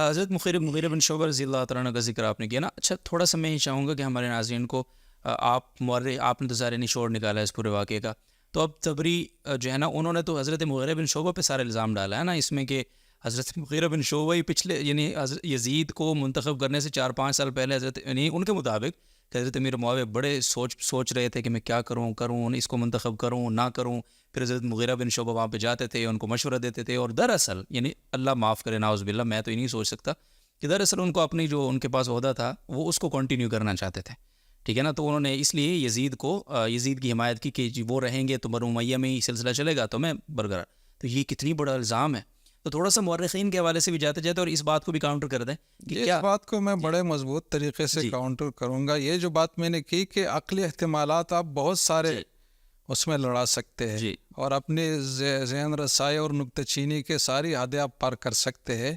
حضرت مغیرہ بن شعبہ رضی اللہ تعالیٰ عنہ کا ذکر آپ نے کیا نا. اچھا تھوڑا سا میں یہ چاہوں گا کہ ہمارے ناظرین کو آپ نے تو ظاہر نچوڑ نکالا ہے اس پورے واقعے کا. تو اب تبری جو ہے نا انہوں نے تو حضرت مغیرہ بن شعبہ پہ سارا الزام ڈالا ہے نا اس میں کہ حضرت مغیرہ بن شعبہ ہی پچھلے یعنی یزید کو منتخب کرنے سے 4-5 سال پہلے حضرت یعنی ان کے مطابق کہ حضرت امیر معاویہ بڑے سوچ رہے تھے کہ میں کیا کروں اس کو منتخب کروں نہ کروں. پھر حضرت مغیرہ بن شعبہ وہاں پہ جاتے تھے, ان کو مشورہ دیتے تھے, اور دراصل یعنی اللہ معاف کرے ناؤذ باللہ میں تو یہ نہیں سوچ سکتا کہ دراصل ان کو اپنی جو ان کے پاس عہدہ تھا وہ اس کو کنٹینیو کرنا چاہتے تھے, ٹھیک ہے نا. تو انہوں نے اس لیے یزید کی حمایت کی کہ جی وہ رہیں گے تو بنو امیہ میں ہی سلسلہ چلے گا تو میں برقرار. تو یہ کتنی بڑا الزام ہے. تو تھوڑا سا مورخین کے حوالے سے بھی جاتے اور اس بات کو بھی کاؤنٹر کر دیں کہ اس بات کو میں بڑے مضبوط طریقے سے کاؤنٹر کروں گا. یہ جو بات میں نے کی کہ عقلی احتمالات آپ بہت سارے اس میں لڑا سکتے ہیں اور اپنی ذہن رسائی اور نکتہ چینی کے ساری حدیں آپ پار کر سکتے ہیں,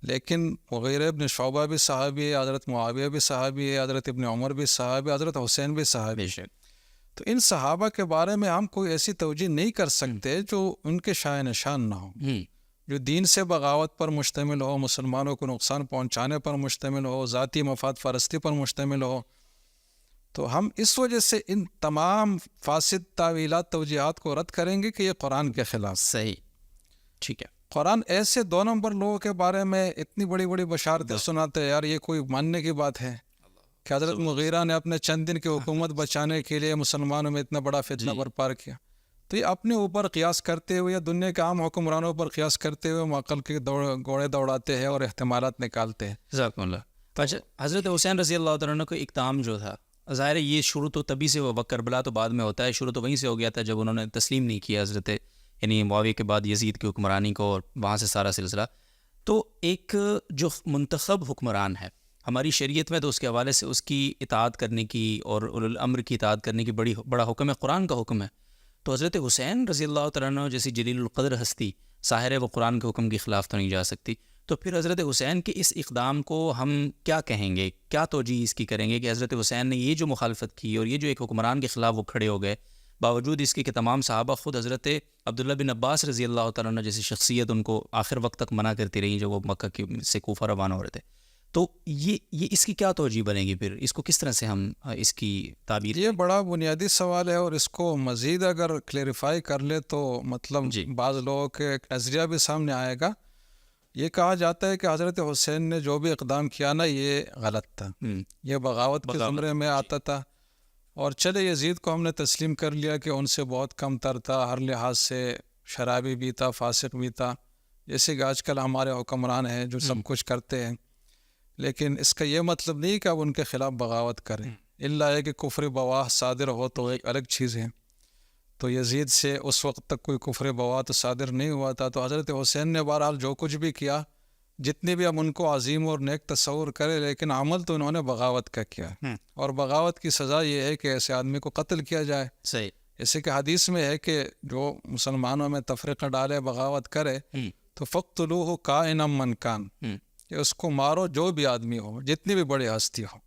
لیکن مغیرہ ابن شعبہ بھی صحابی ہے, حضرت معاویہ بھی صحابی ہے, حضرت ابن عمر بھی صحابی, حضرت حسین بھی صحابی. تو ان صحابہ کے بارے میں ہم کوئی ایسی توجیہ نہیں کر سکتے جو ان کے شائع نشان نہ ہو, جو دین سے بغاوت پر مشتمل ہو, مسلمانوں کو نقصان پہنچانے پر مشتمل ہو, ذاتی مفاد پرستی پر مشتمل ہو. تو ہم اس وجہ سے ان تمام فاسد تعویلات توجیہات کو رد کریں گے کہ یہ قرآن کے خلاف. صحیح, ٹھیک ہے. قرآن ایسے 2 نمبر لوگوں کے بارے میں اتنی بڑی بڑی بشارتیں سناتے ہیں, یار یہ کوئی ماننے کی بات ہے کہ حضرت مغیرہ نے اپنے چند دن کی حکومت بچانے کے لیے مسلمانوں میں اتنا بڑا فتنہ برپا کیا. تو یہ اپنے اوپر قیاس کرتے ہوئے یا دنیا کے عام حکمرانوں پر قیاس کرتے ہوئے معقل کے گھوڑے دوڑاتے ہیں اور احتمالات نکالتے ہیں. جزاکم اللہ. اچھا حضرت حسین رضی اللہ عنہ کو اقدام جو تھا ظاہر ہے یہ شروع تو تبھی سے ہوا, کربلا تو بعد میں ہوتا ہے, شروع تو وہیں سے ہو گیا تھا جب انہوں نے تسلیم نہیں کیا حضرت یعنی معاویہ کے بعد یزید کی حکمرانی کو, اور وہاں سے سارا سلسلہ. تو ایک جو منتخب حکمران ہے ہماری شریعت میں تو اس کے حوالے سے اس کی اطاعت کرنے کی اور اولو الامر کی اطاعت کرنے کی بڑا حکم ہے, قرآن کا حکم ہے. تو حضرت حسین رضی اللہ تعالیٰ عنہ جیسی جلیل القدر ہستی ظاہر ہے وہ قرآن کے حکم کے خلاف تو نہیں جا سکتی. تو پھر حضرت حسین کے اس اقدام کو ہم کیا کہیں گے, کیا توجیہ اس کی کریں گے کہ حضرت حسین نے یہ جو مخالفت کی اور یہ جو ایک حکمران کے خلاف وہ کھڑے ہو گئے, باوجود اس کے کہ تمام صحابہ خود حضرت عبداللہ بن عباس رضی اللہ تعالیٰ عنہ جیسی شخصیت ان کو آخر وقت تک منع کرتی رہی جب وہ مکہ سے کوفہ روانہ ہو رہے تھے. تو یہ اس کی کیا توجیہ بنے گی, پھر اس کو کس طرح سے ہم اس کی تعبیر. یہ بڑا بنیادی سوال ہے اور اس کو مزید اگر کلیریفائی کر لے تو مطلب بعض لوگوں کے ایک نظریہ بھی سامنے آئے گا. یہ کہا جاتا ہے کہ حضرت حسین نے جو بھی اقدام کیا نا یہ غلط تھا, یہ بغاوت کے زمرے میں آتا تھا. اور چلے یزید کو ہم نے تسلیم کر لیا کہ ان سے بہت کم تر تھا, ہر لحاظ سے شرابی بھی تھا, فاسق بھی تھا, جیسے کہ آج کل ہمارے حکمران ہیں جو سب کچھ کرتے ہیں. لیکن اس کا یہ مطلب نہیں کہ اب ان کے خلاف بغاوت کریں, اللہ ہے کہ کفر بواہ صادر ہو تو ایک الگ چیز ہے. تو یزید سے اس وقت تک کوئی کفر بواہ تو صادر نہیں ہوا تھا. تو حضرت حسین نے بہرحال جو کچھ بھی کیا, جتنی بھی ہم ان کو عظیم اور نیک تصور کرے, لیکن عمل تو انہوں نے بغاوت کا کیا, اور بغاوت کی سزا یہ ہے کہ ایسے آدمی کو قتل کیا جائے. صحیح. جیسے کہ حدیث میں ہے کہ جو مسلمانوں میں تفرقہ ڈالے, بغاوت کرے, تو فقتلوہ کائنا من کان, کہ اس کو مارو جو بھی آدمی ہو, جتنی بھی بڑی ہستی ہو.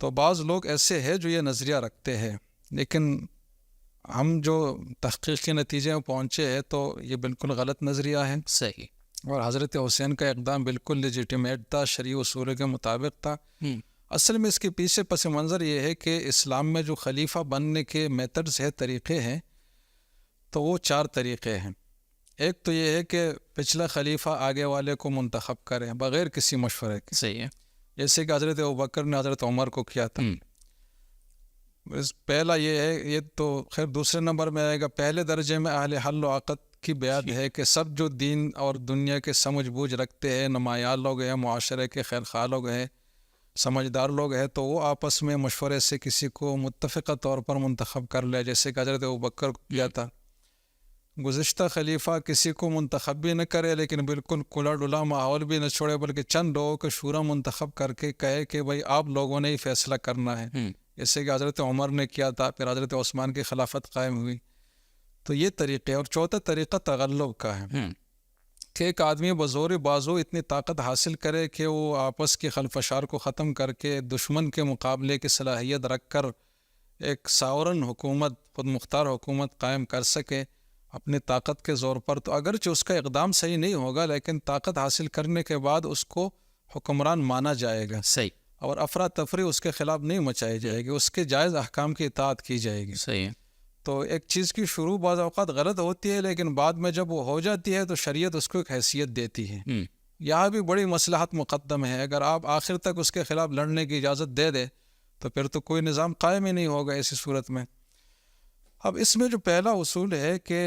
تو بعض لوگ ایسے ہیں جو یہ نظریہ رکھتے ہیں, لیکن ہم جو تحقیق کے نتیجے میں پہنچے ہیں تو یہ بالکل غلط نظریہ ہے. صحیح. اور حضرت حسین کا اقدام بالکل لیجیٹیمیٹ تھا, شرعی اصول کے مطابق تھا. اصل میں اس کے پیچھے پس منظر یہ ہے کہ اسلام میں جو خلیفہ بننے کے میتھڈز ہے, طریقے ہیں, تو وہ 4 طریقے ہیں. ایک تو یہ ہے کہ پچھلا خلیفہ آگے والے کو منتخب کرے بغیر کسی مشورے کے. صحیح ہے. جیسے کہ حضرت ابوبکر نے حضرت عمر کو کیا تھا. پہلا یہ ہے, یہ تو خیر دوسرے نمبر میں آئے گا. پہلے درجے میں اہل حل و عقد کی بیعت ہے کہ سب جو دین اور دنیا کے سمجھ بوجھ رکھتے ہیں, نمایاں لوگ ہیں, معاشرے کے خیر خواہ لوگ ہیں, سمجھدار لوگ ہیں, تو وہ آپس میں مشورے سے کسی کو متفقہ طور پر منتخب کر لے, جیسے کہ حضرت ابوبکر کو کیا تھا. گزشتہ خلیفہ کسی کو منتخب بھی نہ کرے, لیکن بالکل کھلا ڈلا ماحول بھی نہ چھوڑے, بلکہ چند لوگوں کو شورا منتخب کر کے کہے کہ بھائی آپ لوگوں نے ہی فیصلہ کرنا ہے, جیسے کہ حضرت عمر نے کیا تھا. پھر حضرت عثمان کی خلافت قائم ہوئی. تو یہ طریقے. اور چوتھا طریقہ تغلب کا ہے کہ ایک آدمی بزور بازو اتنی طاقت حاصل کرے کہ وہ آپس کی خلفشار کو ختم کر کے دشمن کے مقابلے کی صلاحیت رکھ کر ایک ساورن حکومت, خود مختار حکومت قائم کر سکے, اپنی طاقت کے زور پر، تو اگرچہ اس کا اقدام صحیح نہیں ہوگا لیکن طاقت حاصل کرنے کے بعد اس کو حکمران مانا جائے گا، صحیح، اور افراتفری اس کے خلاف نہیں مچائی جائے گی، اس کے جائز احکام کی اطاعت کی جائے گی. صحیح ہے. تو ایک چیز کی شروع بعض اوقات غلط ہوتی ہے لیکن بعد میں جب وہ ہو جاتی ہے تو شریعت اس کو ایک حیثیت دیتی ہے. یہاں بھی بڑی مصلحت مقدم ہے. اگر آپ آخر تک اس کے خلاف لڑنے کی اجازت دے دے تو پھر تو کوئی نظام قائم ہی نہیں ہوگا ایسی صورت میں. اب اس میں جو پہلا اصول ہے کہ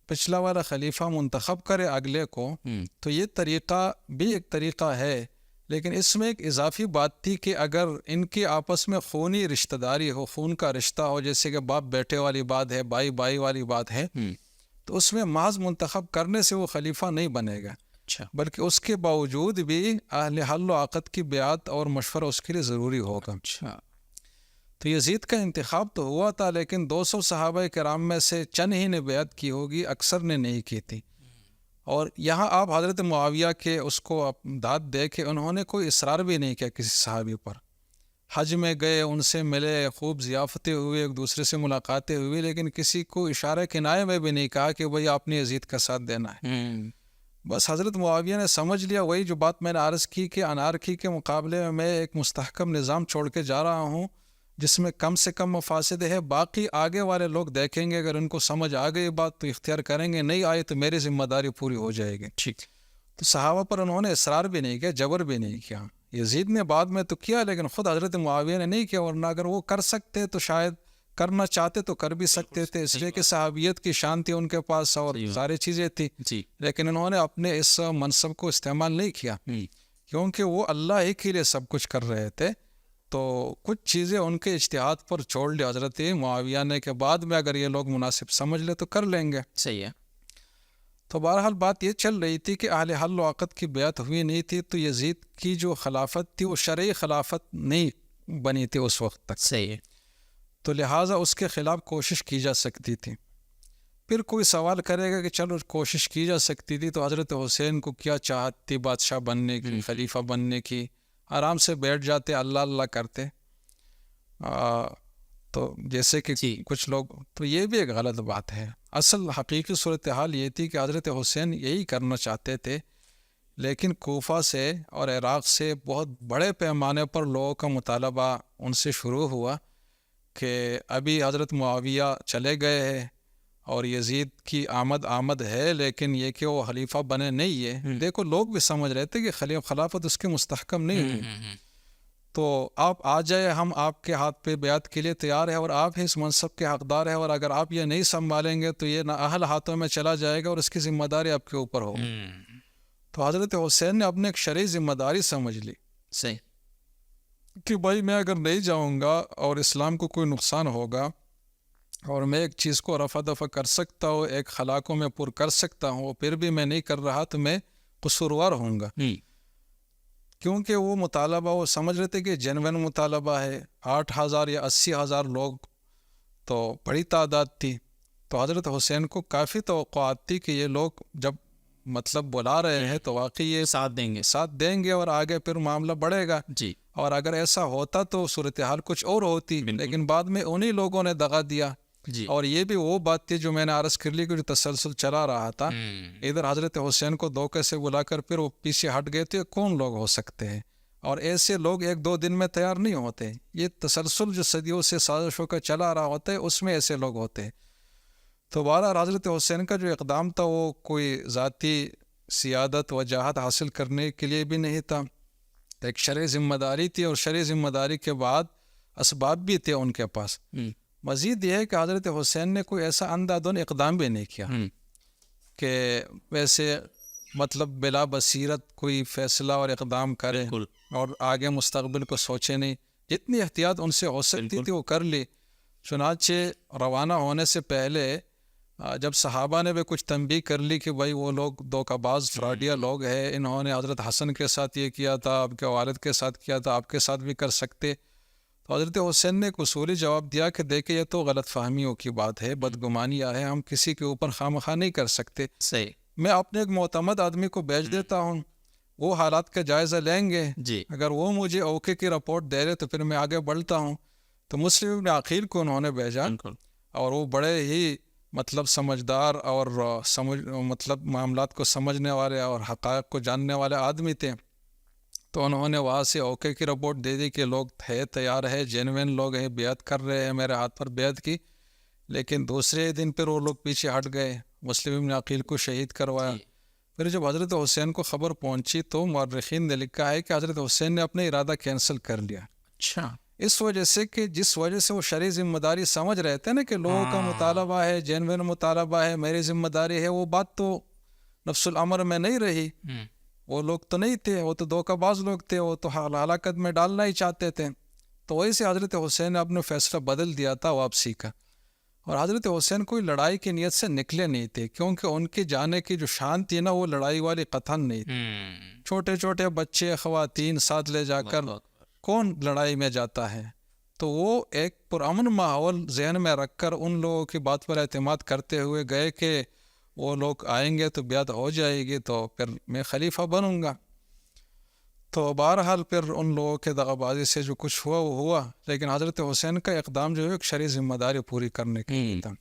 پچھلا والا خلیفہ منتخب کرے اگلے کو، تو یہ طریقہ بھی ایک طریقہ ہے، لیکن اس میں ایک اضافی بات تھی کہ اگر ان کی آپس میں خونی رشتہ داری ہو، خون کا رشتہ ہو، جیسے کہ باپ بیٹے والی بات ہے، بھائی بھائی والی بات ہے، تو اس میں محض منتخب کرنے سے وہ خلیفہ نہیں بنے گا، بلکہ اس کے باوجود بھی اہل حل و عقد کی بیعت اور مشورہ اس کے لیے ضروری ہوگا. تو یزید کا انتخاب تو ہوا تھا لیکن 200 صحابہ کرام میں سے چند ہی نے بیعت کی ہوگی، اکثر نے نہیں کی تھی. اور یہاں آپ حضرت معاویہ کے اس کو داد دے کہ انہوں نے کوئی اصرار بھی نہیں کیا کسی صحابی پر. حج میں گئے، ان سے ملے، خوب ضیافتیں ہوئے، ایک دوسرے سے ملاقاتیں ہوئی، لیکن کسی کو اشارہ کنایہ میں بھی نہیں کہا کہ بھئی آپ نے یزید کا ساتھ دینا ہے. بس حضرت معاویہ نے سمجھ لیا، وہی جو بات میں نے عرض کی کہ انارکی کے مقابلے میں ایک مستحکم نظام چھوڑ کے جا رہا ہوں جس میں کم سے کم مفاسد ہے، باقی آگے والے لوگ دیکھیں گے، اگر ان کو سمجھ آ گئی بات تو اختیار کریں گے، نہیں آئی تو میری ذمہ داری پوری ہو جائے گی. ٹھیک. تو صحابہ پر انہوں نے اصرار بھی نہیں کیا، جبر بھی نہیں کیا. یزید نے بعد میں تو کیا لیکن خود حضرت معاویہ نے نہیں کیا، ورنہ اگر وہ کر سکتے تو شاید کرنا چاہتے تو کر بھی سکتے تھے، اس لیے کہ صحابیت کی شان تھی ان کے پاس اور ساری چیزیں تھی، لیکن انہوں نے اپنے اس منصب کو استعمال نہیں کیا کیونکہ وہ اللہ ہی کے لیے سب کچھ کر رہے تھے. تو کچھ چیزیں ان کے اجتہاد پر چھوڑ لی حضرت معاویہ نے کہ بعد میں اگر یہ لوگ مناسب سمجھ لے تو کر لیں گے. صحیح ہے. تو بہرحال بات یہ چل رہی تھی کہ اہل حل و عقد کی بیعت ہوئی نہیں تھی، تو یزید کی جو خلافت تھی وہ شرعی خلافت نہیں بنی تھی اس وقت تک. صحیح ہے. تو لہٰذا اس کے خلاف کوشش کی جا سکتی تھی. پھر کوئی سوال کرے گا کہ چلو کوشش کی جا سکتی تھی تو حضرت حسین کو کیا چاہت تھی بادشاہ بننے کی، خلیفہ بننے کی؟ آرام سے بیٹھ جاتے، اللہ اللہ کرتے. تو جیسے کہ کچھ لوگ، تو یہ بھی ایک غلط بات ہے. اصل حقیقی صورتحال یہ تھی کہ حضرت حسین یہی کرنا چاہتے تھے، لیکن کوفہ سے اور عراق سے بہت بڑے پیمانے پر لوگوں کا مطالبہ ان سے شروع ہوا کہ ابھی حضرت معاویہ چلے گئے ہیں اور یزید کی آمد ہے، لیکن یہ کہ وہ خلیفہ بنے نہیں ہے. دیکھو لوگ بھی سمجھ رہے تھے کہ خلافت اس کے مستحکم نہیں ہوئی، تو آپ آ جائے، ہم آپ کے ہاتھ پہ بیعت کے لیے تیار ہیں اور آپ ہی اس منصب کے حقدار ہیں، اور اگر آپ یہ نہیں سنبھالیں گے تو یہ نااہل ہاتھوں میں چلا جائے گا اور اس کی ذمہ داری آپ کے اوپر ہوگی. تو حضرت حسین نے اپنے ایک شرعی ذمہ داری سمجھ لی. صحیح. کہ بھائی میں اگر نہیں جاؤں گا اور اسلام کو کوئی نقصان ہوگا اور میں ایک چیز کو رفع دفع کر سکتا ہوں، ایک خلا کو میں پر کر سکتا ہوں، پھر بھی میں نہیں کر رہا تو میں قصوروار ہوں گا. کیونکہ وہ مطالبہ وہ سمجھ رہے تھے کہ جنوین مطالبہ ہے. 8,000 یا 80,000 لوگ تو بڑی تعداد تھی. تو حضرت حسین کو کافی توقعات تھی کہ یہ لوگ جب مطلب بلا رہے ہیں تو واقعی یہ ساتھ دیں گے اور آگے پھر معاملہ بڑھے گا. اور اگر ایسا ہوتا تو صورتحال کچھ اور ہوتی، لیکن بعد میں انہی لوگوں نے دغا دیا. اور یہ بھی وہ بات تھی جو میں نے عرض کر لی کہ جو تسلسل چلا رہا تھا، ادھر حضرت حسین کو دھوکے سے بلا کر پھر وہ پیچھے ہٹ گئے تھے. کون لوگ ہو سکتے ہیں؟ اور ایسے لوگ 1-2 دن میں تیار نہیں ہوتے. یہ تسلسل جو صدیوں سے سازشوں کا چلا رہا ہوتا ہے اس میں ایسے لوگ ہوتے ہیں. تو بہرحال حضرت حسین کا جو اقدام تھا وہ کوئی ذاتی سیادت وجاہت حاصل کرنے کے لیے بھی نہیں تھا، ایک شرعی ذمہ داری تھی، اور شرعی ذمہ داری کے بعد اسباب بھی تھے ان کے پاس. مزید یہ ہے کہ حضرت حسین نے کوئی ایسا اندھادھند اقدام بھی نہیں کیا کہ ویسے مطلب بلا بصیرت کوئی فیصلہ اور اقدام کرے اور آگے مستقبل کو سوچے نہیں. جتنی احتیاط ان سے ہو سکتی تھی وہ کر لی. چنانچہ روانہ ہونے سے پہلے جب صحابہ نے بھی کچھ تنبیہ کر لی کہ بھائی وہ لوگ دھوکہ باز فراڈیا لوگ ہیں، انہوں نے حضرت حسن کے ساتھ یہ کیا تھا، آپ کے والد کے ساتھ کیا تھا، آپ کے ساتھ بھی کر سکتے. تو حضرت حسین نے ایک اصولی جواب دیا کہ دیکھیں یہ تو غلط فہمیوں کی بات ہے، بدگمانیاں ہے، ہم کسی کے اوپر خواہ نہیں کر سکتے. صحیح. میں اپنے ایک معتمد آدمی کو بھیج دیتا ہوں، وہ حالات کا جائزہ لیں گے. اگر وہ مجھے اوکے کی رپورٹ دے رہے تو پھر میں آگے بڑھتا ہوں. تو مسلم ابن عقیل کو انہوں نے بھیجا اور وہ بڑے ہی مطلب سمجھدار اور مطلب معاملات کو سمجھنے والے اور حقائق کو جاننے والے آدمی تھے. تو انہوں نے وہاں سے اوکے کی رپورٹ دے دی کہ لوگ تھے تیار ہے، جینوین لوگ ہیں، بیعت کر رہے ہیں، میرے ہاتھ پر بیعت کی. لیکن دوسرے دن پھر وہ لوگ پیچھے ہٹ گئے، مسلم ابن عقیل کو شہید کروایا. پھر جب حضرت حسین کو خبر پہنچی تو مورخین نے لکھا ہے کہ حضرت حسین نے اپنا ارادہ کینسل کر لیا. اچھا. اس وجہ سے کہ جس وجہ سے وہ شرعی ذمہ داری سمجھ رہے تھے نا کہ لوگوں کا مطالبہ ہے، جینوین مطالبہ ہے، میری ذمہ داری ہے، وہ بات تو نفس الامر میں نہیں رہی. وہ لوگ تو نہیں تھے، وہ تو دھوکہ باز لوگ تھے، وہ تو ہلاکت میں ڈالنا ہی چاہتے تھے. تو وہی سے حضرت حسین نے اپنا فیصلہ بدل دیا تھا واپسی کا. اور حضرت حسین کوئی لڑائی کی نیت سے نکلے نہیں تھے، کیونکہ ان کے جانے کی جو شان تھی نا وہ لڑائی والی قطعاً نہیں تھی. چھوٹے چھوٹے بچے، خواتین ساتھ لے جا کر کون لڑائی میں جاتا ہے؟ تو وہ ایک پرامن ماحول ذہن میں رکھ کر ان لوگوں کی بات پر اعتماد کرتے ہوئے گئے کہ وہ لوگ آئیں گے تو بیعت ہو جائے گی تو پھر میں خلیفہ بنوں گا. تو بہرحال پھر ان لوگوں کے دغا بازی سے جو کچھ ہوا وہ ہوا، لیکن حضرت حسین کا اقدام جو ہے ایک شرعی ذمہ داری پوری کرنے کے لیے تھا.